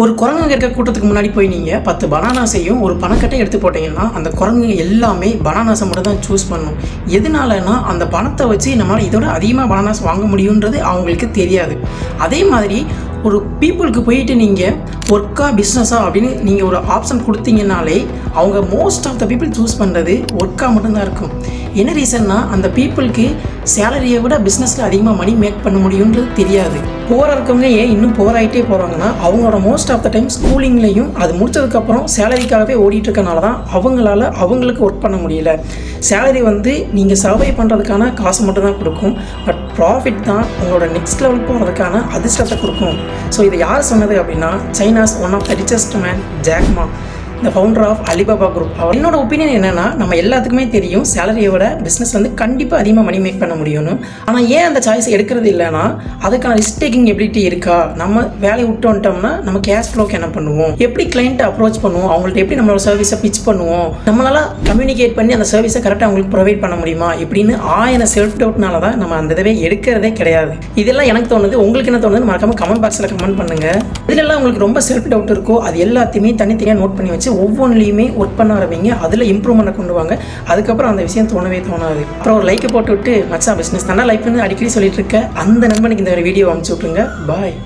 ஒரு குரங்குங்க இருக்க கூட்டத்துக்கு முன்னாடி போய் நீங்கள் 10 பனானாஸையும் ஒரு பணக்கட்டை எடுத்து போட்டிங்கன்னா அந்த குரங்குங்க எல்லாமே பனானாஸை மட்டும் தான் சூஸ் பண்ணும். எதனாலனா அந்த பணத்தை வச்சு நம்மளால் இதோட அதிகமாக பனானாஸ் வாங்க முடியுன்றது அவங்களுக்கு தெரியாது. அதே மாதிரி ஒரு பீப்புளுக்கு போயிட்டு நீங்கள் ஒர்க்கா பிஸ்னஸா அப்படின்னு நீங்கள் ஒரு ஆப்ஷன் கொடுத்தீங்கன்னாலே அவங்க most of the people choose பண்ணுறது ஒர்க்காக மட்டும்தான் இருக்கும். என்ன ரீசன்னா அந்த பீப்புளுக்கு சேலரியை விட பிஸ்னஸில் அதிகமாக மணி மேக் பண்ண முடியுன்றது தெரியாது. போகிற இருக்கவங்க ஏன் இன்னும் போராயிட்டே போகிறாங்கன்னா அவங்களோட மோஸ்ட் ஆஃப் த டைம் ஸ்கூலிங்லேயும் அது முடிச்சதுக்கப்புறம் சேலரிக்காகவே ஓடிட்டு இருக்கனால தான் அவங்களுக்கு ஒர்க் பண்ண முடியல. சேலரி நீங்கள் சர்வை பண்ணுறதுக்கான காசு மட்டும் தான் கொடுக்கும். பட் ப்ராஃபிட் தான் உங்களோட நெக்ஸ்ட் லெவல் போகிறதுக்கான அதிர்ஷ்டத்தை கொடுக்கும். ஸோ இதை யார் சொன்னது அப்படின்னா China's one of the richest man Jack Ma, இந்த ஃபவுண்டர் ஆஃப் அலிபாபா குரூப். என்னோட ஒப்பீனியன் என்னென்னா, நம்ம எல்லாத்துக்குமே தெரியும் சேலரியை விட பிஸ்னஸ் கண்டிப்பாக அதிகமாக மணி மேக் பண்ண முடியும்னு. ஆனால் ஏன் அந்த சாய்ஸ் எடுக்கிறது இல்லைன்னா அதுக்கான ரிஸ்க் டேக்கிங் எபிலிட்டி இருக்கா? நம்ம வேலையை விட்டு வந்துட்டோம்னா நம்ம கேஷ் ஃப்ளோக்கு என்ன பண்ணுவோம், எப்படி கிளைண்ட்டை அப்ரோச் பண்ணுவோம், அவங்கள்ட்ட எப்படி நம்மளோட சர்வீஸை பிச் பண்ணுவோம், நம்மளால கம்யூனிகேட் பண்ணி அந்த சர்வீஸை கரெக்டாக அவங்களுக்கு ப்ரொவைட் பண்ண முடியுமா இப்படின்னு செல்ஃப் டவுட்னால தான் நம்ம அந்த இதவே எடுக்கிறதே கிடையாது. இதெல்லாம் எனக்கு தோணுது. உங்களுக்கு என்ன தோணுதுன்னு மறக்காம கமெண்ட் பாக்ஸில் கமெண்ட் பண்ணுங்கள். இதெல்லாம் உங்களுக்கு ரொம்ப செல்ஃப் டவுட் இருக்கோ அது எல்லாத்தையுமே தனித்தனியாக நோட் பண்ணி வச்சு ஒவ்வொன்றிலையுமே ஒர்க் பண்ண ஆரம்பிங்க. அதில் இம்ப்ரூவ்மெண்ட் கொண்டு வாங்க. அதுக்கப்புறம் அந்த விஷயம் தோணவே தோணாது. அப்புறம் ஒரு லைக்கை போட்டு விட்டு மச்சான் பிஸ்னஸ் நல்லா லைஃப்னு அடிக்கடி சொல்லிட்டு இருக்க அந்த நண்பனுக்கு இந்த வீடியோ அனுப்பிச்சு விட்ருங்க. பாய்.